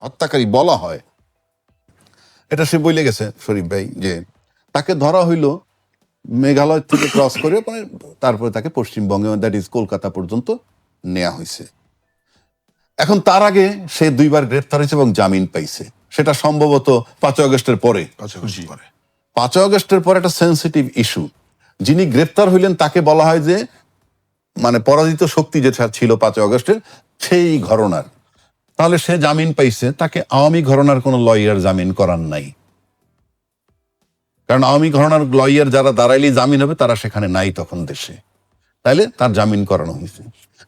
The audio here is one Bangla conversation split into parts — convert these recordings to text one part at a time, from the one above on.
হত্যাকারী বলা হয়, এটা সে বলে গেছে শরীফ ভাই, যে তাকে ধরা হইল মেঘালয় থেকে ক্রস করে, মানে তারপরে তাকে পশ্চিমবঙ্গে, দ্যাট ইজ কলকাতা পর্যন্ত নেওয়া হয়েছে। এখন তার আগে সে 2বার গ্রেপ্তার হয়েছে এবং জামিন পাইছে, সেটা সম্ভবত 5ই আগস্টের পরে। 5ই আগস্টের পরে একটা সেন্সিটিভ ইস্যু। যিনি গ্রেপ্তার হইলেন তাকে বলা হয় যে মানে পরাজিত শক্তি যেটা ছিল 5ই আগস্টের সেই ঘরানার। তাহলে সে জামিন পাইছে, তাকে আওয়ামী ঘরানার কোনো লয়ার জামিন করার নাই, কারণ আওয়ামী ঘরানার লয়ার যারা দাঁড়াইলেই জামিন হবে তারা সেখানে নাই তখন দেশে, তাইলে তার জামিন করানো হয়েছে।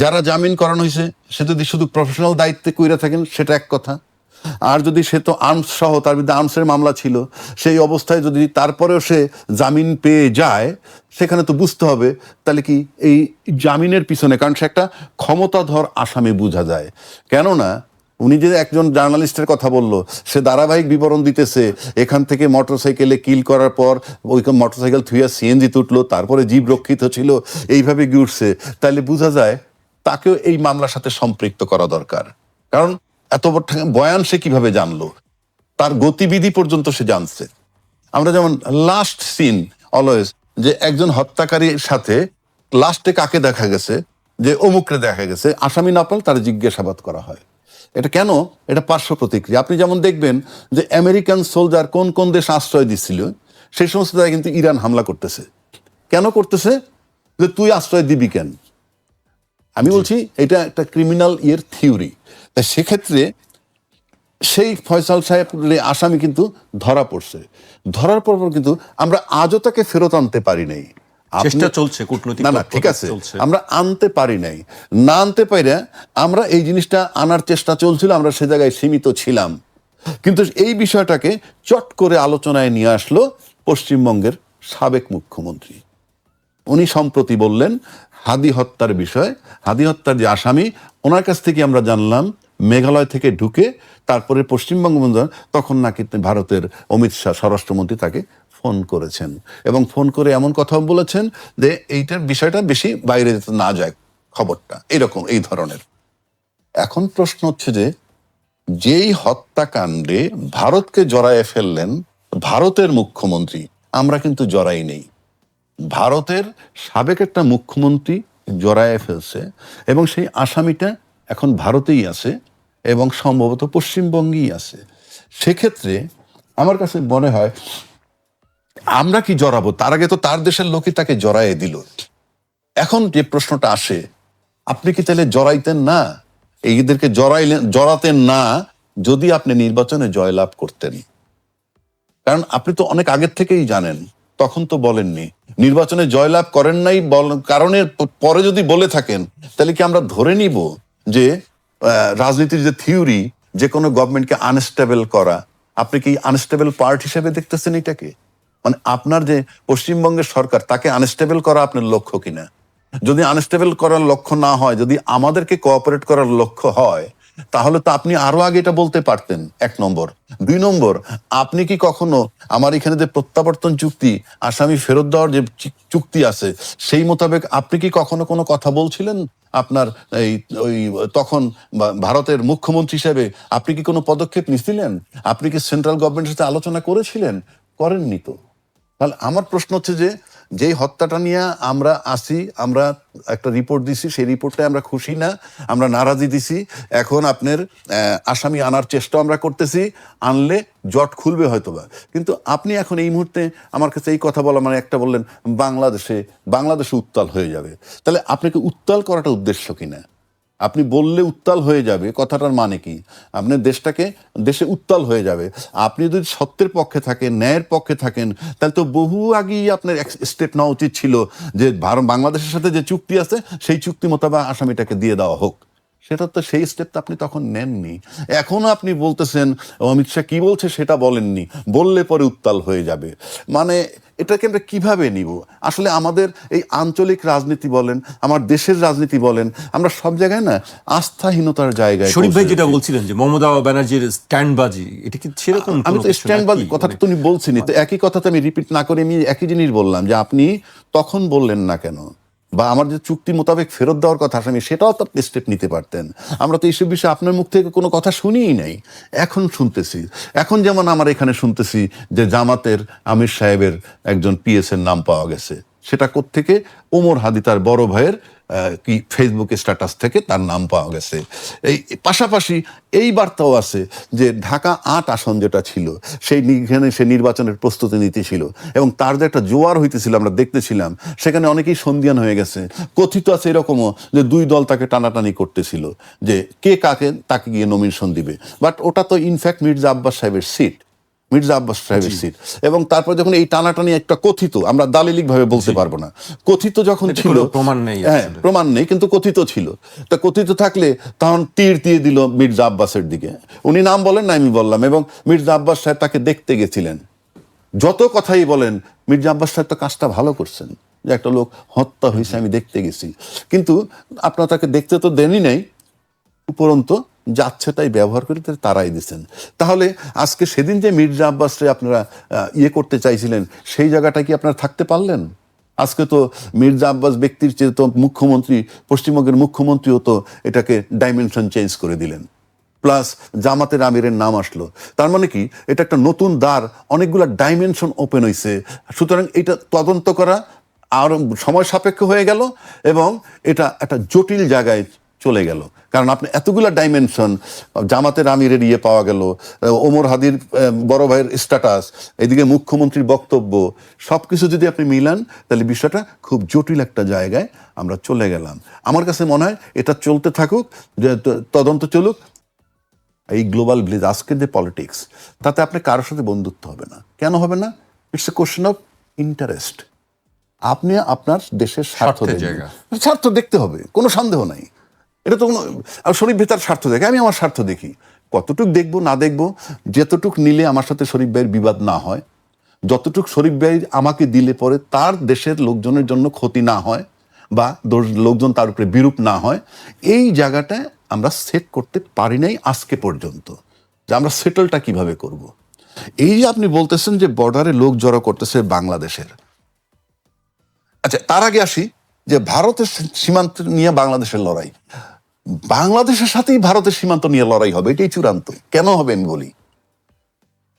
যারা জামিন করানো হয়েছে সে যদি শুধু প্রফেশনাল দায়িত্বে কইরা থাকেন সেটা এক কথা, আর যদি সে তো আর্মস সহ, তার বিরুদ্ধে আর্মসের মামলা ছিল, সেই অবস্থায় যদি তারপরেও সে জামিন পেয়ে যায়, সেখানে তো বুঝতে হবে তাহলে কি এই জামিনের পিছনে, কারণ সে একটা ক্ষমতাধর আসামি বোঝা যায়। কেননা উনি যে একজন জার্নালিস্টের কথা বললো, সে ধারাবাহিক বিবরণ দিতেছে, এখান থেকে মোটরসাইকেলে কিল করার পর ওই মোটরসাইকেল থুইয়া সিএনজি তুটলো, তারপরে জীব রক্ষিত ছিল, এইভাবে গিয়ে উঠছে, তাহলে বোঝা যায় তাকেও এই মামলার সাথে সম্পৃক্ত করা দরকার। কারণ এত বড় বয়ান সে কিভাবে জানলো, তার গতিবিধি পর্যন্ত সে জানছে। আমরা যেমন লাস্ট সিন অলওয়েজ, যে একজন হত্যাকারীর সাথে লাস্টে কাকে দেখা গেছে, যে অমুকরে দেখা গেছে, আসামি না পাল তার জিজ্ঞাসাবাদ করা হয়। এটা কেন? এটা পার্শ্ব প্রতিক্রিয়া। আপনি যেমন দেখবেন যে আমেরিকান সোলজার কোন কোন দেশ আশ্রয় দিচ্ছিল, সেই সমস্ত জায়গায় কিন্তু ইরান হামলা করতেছে। কেন করতেছে? যে তুই আশ্রয় দিবি কেন? আমি বলছি এটা একটা ক্রিমিনাল থিওরি। তাই সেক্ষেত্রে সেই ফয়সাল সাহেব আসামি কিন্তু ধরা পড়ছে, ধরার পর কিন্তু আমরা আজও তাকে ফেরত আনতে পারি নাই। চেষ্টা চলছে, কূটনৈতিক না ঠিক আছে, আমরা আনতে পারি নাই। না আনতে পাইরা আমরা এই জিনিসটা আনার চেষ্টা চলছিল, আমরা সে জায়গায় সীমিত ছিলাম। কিন্তু এই বিষয়টাকে চট করে আলোচনায় নিয়ে আসলো পশ্চিমবঙ্গের সাবেক মুখ্যমন্ত্রী। উনি সম্প্রতি বললেন হাদি হত্যার বিষয়, হাদি হত্যার যে আসামি, ওনার কাছ থেকে আমরা জানলাম মেঘালয় থেকে ঢুকে তারপরে পশ্চিমবঙ্গ, তখন নাকি ভারতের অমিত শাহ স্বরাষ্ট্রমন্ত্রী তাকে ফোন করেছেন, এবং ফোন করে এমন কথা বলেছেন যে এইটার বিষয়টা বেশি বাইরে যেতে না যায় খবরটা, এরকম এই ধরনের। এখন প্রশ্ন হচ্ছে যে যেই হত্যাকাণ্ডে ভারতকে জড়ায়ে ফেললেন ভারতের মুখ্যমন্ত্রী, আমরা কিন্তু জড়াই নেই। ভারতের সাবেক একটা মুখ্যমন্ত্রী জড়ায়ে ফেলছে, এবং সেই আসামিটা এখন ভারতেই আছে এবং সম্ভবত পশ্চিমবঙ্গেই আছে। সেক্ষেত্রে আমার কাছে মনে হয় আমরা কি জড়াবো? তার আগে তো তার দেশের লোকই তাকে জড়ায়ে দিল। এখন যে প্রশ্নটা আসে, আপনি কি তাহলে জড়াইতেন না, এইদেরকে জড়াতেন না যদি আপনি নির্বাচনে জয়লাভ করতেন? কারণ আপনি তো অনেক আগের থেকেই জানেন, তখন তো বলেননি। নির্বাচনে জয়লাভ করেন নাই কারণের পরে যদি বলে থাকেন, তাহলে কি আমরা ধরে নিব যে রাজনীতির যে থিওরি, যে কোনো গভর্নমেন্টকে আনস্টেবল করা, আপনি কি আনস্টেবল পার্ট হিসেবে দেখতেছেন এটাকে? মানে আপনার যে পশ্চিমবঙ্গের সরকার, তাকে আনস্টেবল করা আপনার লক্ষ্য কিনা? যদি আনস্টেবল করার লক্ষ্য না হয়, যদি আমাদেরকে কোঅপারেট করার লক্ষ্য হয়, তাহলে তো আপনি আরো আগে এটা বলতে পারতেন, 1 নম্বর। 2 নম্বর, আপনি কি কখনো আমার এখানে যে প্রত্যাবর্তন চুক্তি, আসামি ফেরত দেওয়ার যে চুক্তি আছে, সেই মোতাবেক আপনি কি কখনো কোনো কথা বলছিলেন? আপনার এই ওই তখন ভারতের মুখ্যমন্ত্রী হিসেবে আপনি কি কোনো পদক্ষেপ নিছিলেন? আপনি কি সেন্ট্রাল গভর্নমেন্টের সাথে আলোচনা করেছিলেন? করেননি তো। তাহলে আমার প্রশ্ন হচ্ছে যে যেই হত্যাটা নিয়ে আমরা আসি, আমরা একটা রিপোর্ট দিছি, সেই রিপোর্টে আমরা খুশি না, আমরা নারাজি দিছি। এখন আপনার আসামি আনার চেষ্টা আমরা করতেছি, আনলে জট খুলবে হয়তোবা। কিন্তু আপনি এখন এই মুহূর্তে আমার কাছে এই কথা বলা, মানে একটা বললেন বাংলাদেশে উত্তাল হয়ে যাবে। তাহলে আপনাকে উত্তাল করাটা উদ্দেশ্য কিনা? আপনি বললে উত্তাল হয়ে যাবে, কথাটার মানে কি? আপনার দেশে উত্তাল হয়ে যাবে। আপনি যদি সত্যের পক্ষে থাকেন, ন্যায়ের পক্ষে থাকেন, তাহলে তো বহু আগেই আপনার স্টেপ নেওয়া উচিত ছিল যে বাংলাদেশের সাথে যে চুক্তি আছে সেই চুক্তি মোতাবেক আসামিটাকে দিয়ে দেওয়া হোক। সেটা তো, সেই স্টেপটা আপনি তখন নেননি। এখনো আপনি বলতেছেন অমিত শাহ কি বলছে সেটা বলেননি, বললে পরে উত্তাল হয়ে যাবে। মানে এটাকে আমরা কিভাবে নিব? আসলে আমাদের এই আঞ্চলিক রাজনীতি বলেন, আমার দেশের রাজনীতি বলেন, আমরা সব জায়গায় না আস্থাহীনতার জায়গায়। শরীফ ভাই যেটা বলছিলেন যে মমতা ব্যানার্জির স্ট্যান্ডবাজি, এটা কি সেরকম? আমি তো স্ট্যান্ডবাজি কথাটা তুমি বলছিনি তো, একই কথাতে আমি রিপিট না করে আমি একই জিনিস বললাম যে আপনি তখন বললেন না কেন? বা আমার যে চুক্তি মোতাবেক ফেরত দেওয়ার কথা আসামি, সেটাও তো আপনি স্টেপ নিতে পারতেন। আমরা তো এইসব বিষয়ে আপনার মুখ থেকে কোনো কথা শুনিই নাই, এখন শুনতেছি। এখন যেমন আমার এখানে শুনতেছি যে জামাতের আমির সাহেবের একজন পিএস এর নাম পাওয়া গেছে। সেটা কোত্থেকে? ওমর হাদি তার বড় ভাইয়ের কি ফেসবুকে স্ট্যাটাস থেকে তার নাম পাওয়া গেছে। এই পাশাপাশি এই বার্তাও আছে যে ঢাকা ৮ আসন যেটা ছিল, সেইখানে সে নির্বাচনের প্রস্তুতি নিতেছিল এবং তার যে একটা জোয়ার হইতেছিল আমরা দেখতেছিলাম, সেখানে অনেকেই সন্দিহান হয়ে গেছে। কথিত আছে এরকমও যে 2 দল তাকে টানাটানি করতেছিল যে কে কাকে তাকে গিয়ে নমিনেশন দিবে। বাট ওটা তো ইনফ্যাক্ট মির্জা আব্বাস সাহেবের সিট, মির্জা আব্বাস সাহেবের সিট। এবং তারপর যখন এই টানাটানি একটা কথিত, আমরা দালিলিক ভাবে বলতে পারবো না, কথিত যখন ছিল, প্রমাণ নেই, হ্যাঁ প্রমাণ নেই, কিন্তু কথিত ছিল। তা কথিত থাকলে তখন তীর দিয়ে দিল মির্জা আব্বাসের দিকে। উনি নাম বলেন না, আমি বললাম। এবং মির্জা আব্বাস সাহেব তাকে দেখতে গেছিলেন। যত কথাই বলেন, মির্জা আব্বাস সাহেব তো কাজটা ভালো করছেন, যে একটা লোক হত্যা হয়েছে আমি দেখতে গেছি, কিন্তু আপনারা তাকে দেখতে তো দেনই নাই, উপরন্তু যাচ্ছে তাই ব্যবহার করে তারাই দিচ্ছেন। তাহলে আজকে সেদিন যে মির্জা আব্বাসরে আপনারা ইয়ে করতে চাইছিলেন, সেই জায়গাটা কি আপনারা থাকতে পারলেন? আজকে তো মির্জা আব্বাস ব্যক্তির চেয়ে তো মুখ্যমন্ত্রী, পশ্চিমবঙ্গের মুখ্যমন্ত্রীও তো এটাকে ডাইমেনশন চেঞ্জ করে দিলেন। প্লাস জামাতের আমিরের নাম আসলো। তার মানে কি, এটা একটা নতুন দ্বার, অনেকগুলো ডাইমেনশন ওপেন হয়েছে। সুতরাং এটা তদন্ত করা আর সময় সাপেক্ষ হয়ে গেল এবং এটা একটা জটিল জায়গায় চলে গেল। কারণ আপনি এতগুলো ডাইমেনশন, জামাতের আমিরের ইয়ে পাওয়া গেল, ওমর হাদির বড় ভাইয়ের স্ট্যাটাস, এদিকে মুখ্যমন্ত্রীর বক্তব্য, সব কিছু যদি আপনি মিলান, তাহলে বিষয়টা খুব জটিল একটা জায়গায় আমরা চলে গেলাম। আমার কাছে মনে হয় এটা চলতে থাকুক, তদন্ত চলুক। এই গ্লোবাল ভিলেজ, আজকের যে পলিটিক্স, তাতে আপনি কারোর সাথে বন্ধুত্ব হবে না। কেন হবে না? It's a question of interest. আপনি আপনার দেশের স্বার্থ দেখবেন, স্বার্থ দেখতে হবে, কোনো সন্দেহ নাই। এটা তো কোনো, আর শরীফ ভাই তার স্বার্থ দেখে, আমি আমার স্বার্থ দেখি। কতটুক দেখবো না দেখবো, যতটুক নিলে আমার সাথে শরীফ ভাইয়ের বিবাদ না হয়, যতটুক শরীফ ভাই আমাকে দিলে পরে তার দেশের লোকজনের জন্য ক্ষতি না হয় বা লোকজন তার উপরে বিরূপ না হয়, এই জায়গাটায় আমরা সেট করতে পারি নাই আজকে পর্যন্ত, যে আমরা সেটেলটা কিভাবে করব। এই যে আপনি বলতেছেন যে বর্ডারে লোক জড়ো করতেছে বাংলাদেশের, আচ্ছা তার আগে আসি যে ভারতের সীমান্ত নিয়ে বাংলাদেশের লড়াই। বাংলাদেশের সাথেই ভারতের সীমান্ত নিয়ে লড়াই হবে, এটাই চূড়ান্ত। কেন হবে আমি বলি।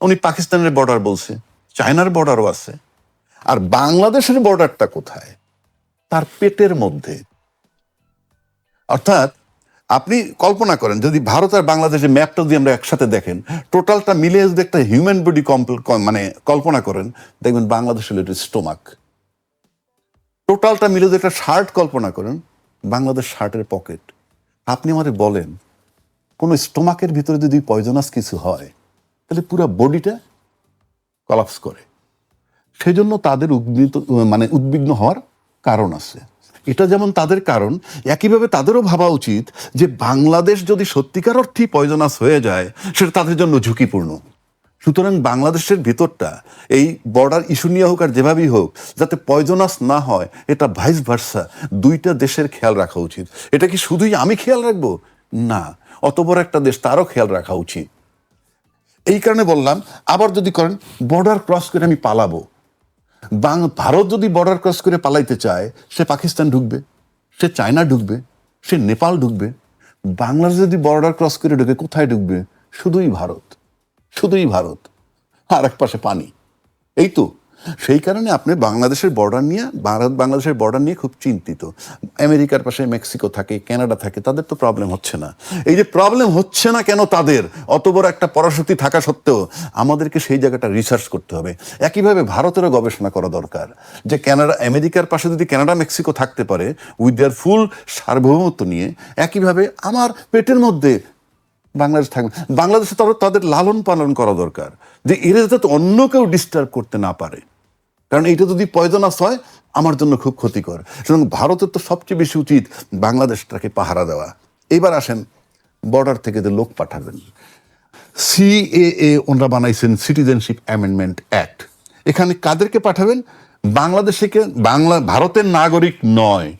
উনি পাকিস্তানের বর্ডার বলছে, চায়নার বর্ডারও আছে, আর বাংলাদেশের বর্ডারটা কোথায়? তার পেটের মধ্যে। অর্থাৎ আপনি কল্পনা করেন, যদি ভারত আর বাংলাদেশের ম্যাপটা যদি আমরা একসাথে দেখেন, টোটালটা মিলে যদি একটা হিউম্যান বডি মানে কল্পনা করেন, দেখবেন বাংলাদেশের এটা স্টোমাক। টোটালটা মিলে যদি একটা শার্ট কল্পনা করেন, বাংলাদেশ শার্টের পকেট। আপনি আমাদের বলেন, কোন স্টোমাকের ভিতরে যদি পয়জনাস কিছু হয়, তাহলে পুরো বডিটা কলাপস করে। সেই জন্য তাদের উদ্বিগ্ন হওয়ার কারণ আছে। এটা যেমন তাদের কারণ, একইভাবে তাদেরও ভাবা উচিত যে বাংলাদেশ যদি সত্যিকার অর্থেই পয়জনাস হয়ে যায়, সেটা তাদের জন্য ঝুঁকিপূর্ণ। সুতরাং বাংলাদেশের ভিতরটা এই বর্ডার ইস্যু নিয়ে হোক আর যেভাবেই হোক, যাতে পয়জনাস না হয়, এটা ভাইস ভার্সা দুইটা দেশের খেয়াল রাখা উচিত। এটা কি শুধুই আমি খেয়াল রাখবো? না, অত বড় একটা দেশ, তারও খেয়াল রাখা উচিত। এই কারণে বললাম, আবার যদি করেন বর্ডার ক্রস করে আমি পালাবো, ভারত যদি বর্ডার ক্রস করে পালাইতে চায়, সে পাকিস্তান ঢুকবে, সে চায়না ঢুকবে, সে নেপাল ঢুকবে। বাংলাদেশ যদি বর্ডার ক্রস করে ঢুকে, কোথায় ঢুকবে? শুধুই ভারত, শুধুই ভারত, আর এক পাশে পানি। এই তো সেই কারণে আপনি বাংলাদেশের বর্ডার নিয়ে, বাংলাদেশের বর্ডার নিয়ে খুব চিন্তিত। আমেরিকার পাশে মেক্সিকো থাকে, কানাডা থাকে, তাদের তো প্রবলেম হচ্ছে না। এই যে প্রবলেম হচ্ছে না কেন তাদের, অত বড় একটা পরাশক্তি থাকা সত্ত্বেও আমাদেরকে সেই জায়গাটা রিসার্চ করতে হবে। একইভাবে ভারতেরও গবেষণা করা দরকার, যে আমেরিকার পাশে যদি কানাডা মেক্সিকো থাকতে পারে উইথ দেয়ার ফুল সার্বভৌমত্ব নিয়ে, একইভাবে আমার পেটের মধ্যে বাংলাদেশ থাকবে। বাংলাদেশে তাদের লালন পালন করা দরকার, যে এরা যাতে অন্য কেউ ডিস্টার্ব করতে না পারে। কারণ এইটা যদি পয়জনাস হয়, আমার জন্য খুব ক্ষতিকর। সুতরাং ভারতের তো সবচেয়ে বেশি উচিত বাংলাদেশটাকে পাহারা দেওয়া। এবার আসেন বর্ডার থেকে যে লোক পাঠাবেন, সিএএ ওনারা বানাইছেন, সিটিজেনশিপ অ্যামেন্ডমেন্ট অ্যাক্ট। এখানে কাদেরকে পাঠাবেন? বাংলাদেশিকে, ভারতের নাগরিক নয়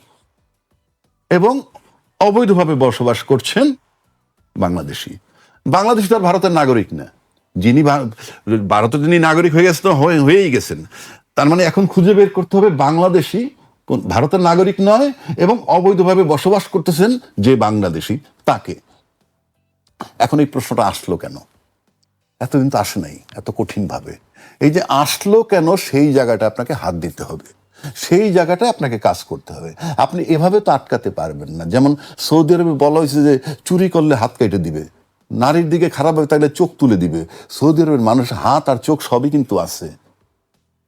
এবং অবৈধভাবে বসবাস করছেন বাংলাদেশি। বাংলাদেশি তো আর ভারতের নাগরিক না। যিনি ভারতের যিনি নাগরিক হয়ে গেছেন, হয়েই গেছেন। তার মানে এখন খুঁজে বের করতে হবে বাংলাদেশি ভারতের নাগরিক নয় এবং অবৈধভাবে বসবাস করতেছেন যে বাংলাদেশি তাকে। এখন এই প্রশ্নটা আসলো কেন? এতদিন তো আসে নাই এত কঠিনভাবে। এই যে আসলো কেন, সেই জায়গাটা আপনাকে হাত দিতে হবে, সেই জায়গাটা আপনাকে কাজ করতে হবে। আপনি এভাবে তো আটকাতে পারবেন না। যেমন সৌদি আরবে বলা হয়েছে যে চুরি করলে হাত কেটে দিবে, নারীর দিকে খারাপ হবে তাহলে চোখ তুলে দিবে। সৌদি আরবের মানুষ হাত আর চোখ সবই কিন্তু আছে।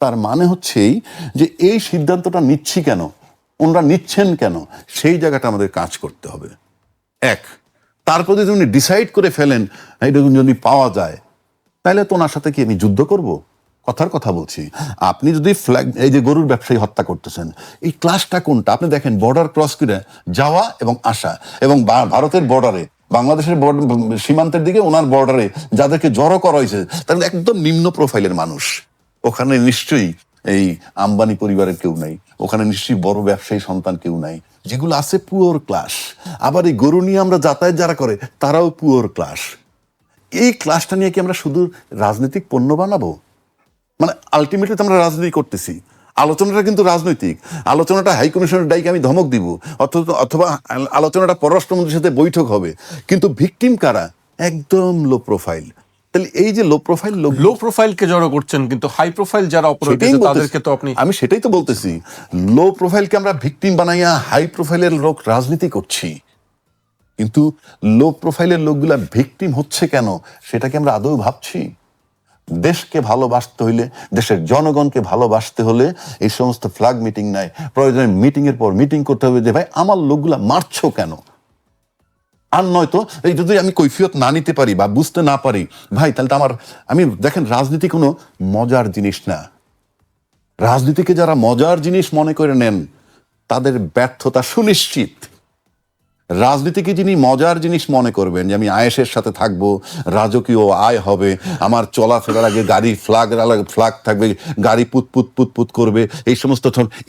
তার মানে হচ্ছেই যে এই সিদ্ধান্তটা নিচ্ছি কেন, ওনারা নিচ্ছেন কেন, সেই জায়গাটা আমাদের কাজ করতে হবে। এক, তারপর যদি উনি ডিসাইড করে ফেলেন এটা যদি পাওয়া যায়, তাহলে তো ওনার সাথে কি আমি যুদ্ধ করব? কথার কথা বলছি। আপনি যদি ফ্ল্যাগ, এই যে গরুর ব্যবসায়ী হত্যা করতেছেন, এই ক্লাসটা কোনটা? আপনি দেখেন বর্ডার ক্রস করে যাওয়া এবং আসা, এবং ভারতের বর্ডারে, বাংলাদেশের সীমান্তের দিকে ওনার বর্ডারে যাদেরকে জড়ো করা হয়েছে তারা একদম নিম্ন প্রোফাইলের মানুষ। ওখানে নিশ্চয়ই এই আম্বানি পরিবারের কেউ নাই, ওখানে নিশ্চয়ই বড় ব্যবসায়ী সন্তান কেউ নাই। যেগুলো আছে পুওর ক্লাস। আবার এই গরু নিয়ে আমরা যাতায়াত যারা করে তারাও পুওর ক্লাস। এই ক্লাসটা নিয়ে কি আমরা শুধু রাজনৈতিক পণ্য বানাবো? মানে আলটিমেটলি তো আমরা রাজনীতি করতেছি, আলোচনাটা কিন্তু রাজনৈতিক। আলোচনাটা হাই কমিশনের ডাইকে আমি ধমক দিব, অথবা আলোচনাটা পররাষ্ট্রমন্ত্রীর সাথে বৈঠক হবে, কিন্তু ভিকটিম কারা? একদম লো প্রোফাইল। তাহলে এই যে লো প্রোফাইল, লো প্রোফাইলকে জড়ো করছেন, কিন্তু হাই প্রোফাইল যারা অপরাধী তাদেরকে তো আপনি। আমি সেটাই তো বলতেছি, লো প্রোফাইলকে আমরা ভিকটিম বানাইয়া হাই প্রোফাইলের লোক রাজনীতি করছি। কিন্তু লো প্রোফাইলের লোকগুলা ভিকটিম হচ্ছে কেন, সেটাকে আমরা আদৌ ভাবছি? দেশকে ভালোবাসতে হইলে, দেশের জনগণকে ভালোবাসতে হলে এই সমস্ত ফ্ল্যাগ মিটিং নাই, প্রয়োজনে মিটিং এর পর মিটিং করতে হবে যে ভাই আমার লোকগুলা মারছো কেন। আর নয়তো এই যদি আমি কৈফিয়ত না নিতে পারি বা বুঝতে না পারি, ভাই তাহলে তো আমি দেখেন, রাজনীতি কোনো মজার জিনিস না। রাজনীতিকে যারা মজার জিনিস মনে করে নেন তাদের ব্যর্থতা সুনিশ্চিত। রাজনীতিকে যিনি মজার জিনিস মনে করবেন, যে আমি আয়েশের সাথে থাকবো, রাজকীয় আয় হবে, আমার চলাফেরার আগে গাড়ি ফ্ল্যাগ থাকবে, গাড়ি পুত পুত পুত পুত করবে, এই সমস্ত,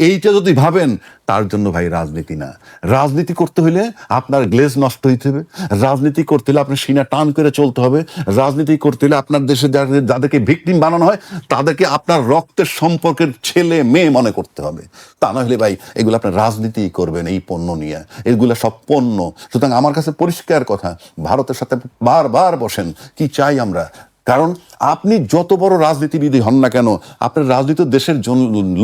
এইটা যদি ভাবেন, তার জন্য ভাই রাজনীতি না। রাজনীতি করতে হলে আপনার গ্লেজ নষ্ট হইতে হবে, রাজনীতি করতে হলে আপনার সিনা টান করে চলতে হবে, রাজনীতি করতে হলে আপনার দেশে যাদেরকে ভিকটিম বানানো হয় তাদেরকে আপনার রক্তের সম্পর্কের ছেলে মেয়ে মনে করতে হবে। তা না হলে ভাই এগুলো আপনার রাজনীতি করবেন এই পণ্য নিয়ে, এগুলো সব পণ্য। সুতরাং আমার কাছে পরিষ্কার কথা, ভারতের সাথে বারবার বসেন, কি চাই আমরা। কারণ আপনি যত বড় রাজনীতিবিদই হন না কেন, আপনার রাজনীতি দেশের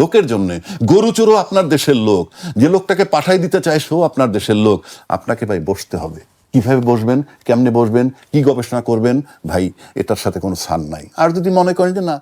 লোকের জন্য। গরুচোরও আপনার দেশের লোক, যে লোকটাকে পাঠাই দিতে চায় সেও আপনার দেশের লোক। আপনাকে ভাই বসতে হবে। কিভাবে বসবেন, কেমনে বসবেন, কি গবেষণা করবেন, ভাই এটার সাথে কোনো সান নাই। আর যদি মনে করেন যে না